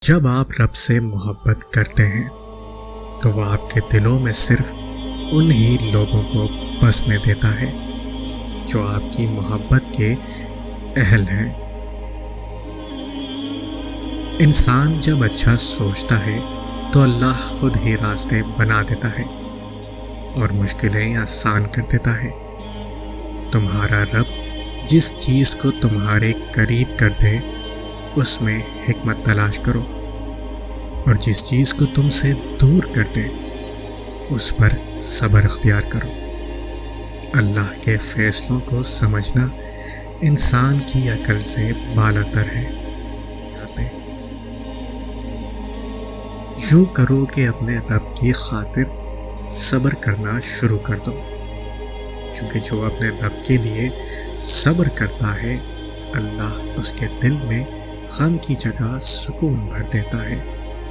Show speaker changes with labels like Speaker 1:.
Speaker 1: جب آپ رب سے محبت کرتے ہیں تو وہ آپ کے دلوں میں صرف انہی لوگوں کو بسنے دیتا ہے جو آپ کی محبت کے اہل ہیں۔ انسان جب اچھا سوچتا ہے تو اللہ خود ہی راستے بنا دیتا ہے اور مشکلیں آسان کر دیتا ہے۔ تمہارا رب جس چیز کو تمہارے قریب کر دے اس میں حکمت تلاش کرو، اور جس چیز کو تم سے دور کر دے اس پر صبر اختیار کرو۔ اللہ کے فیصلوں کو سمجھنا انسان کی عقل سے بالاتر ہے۔ یوں کرو کہ اپنے رب کی خاطر صبر کرنا شروع کر دو، کیونکہ جو اپنے رب کے لیے صبر کرتا ہے اللہ اس کے دل میں غم کی جگہ سکون بھر دیتا ہے۔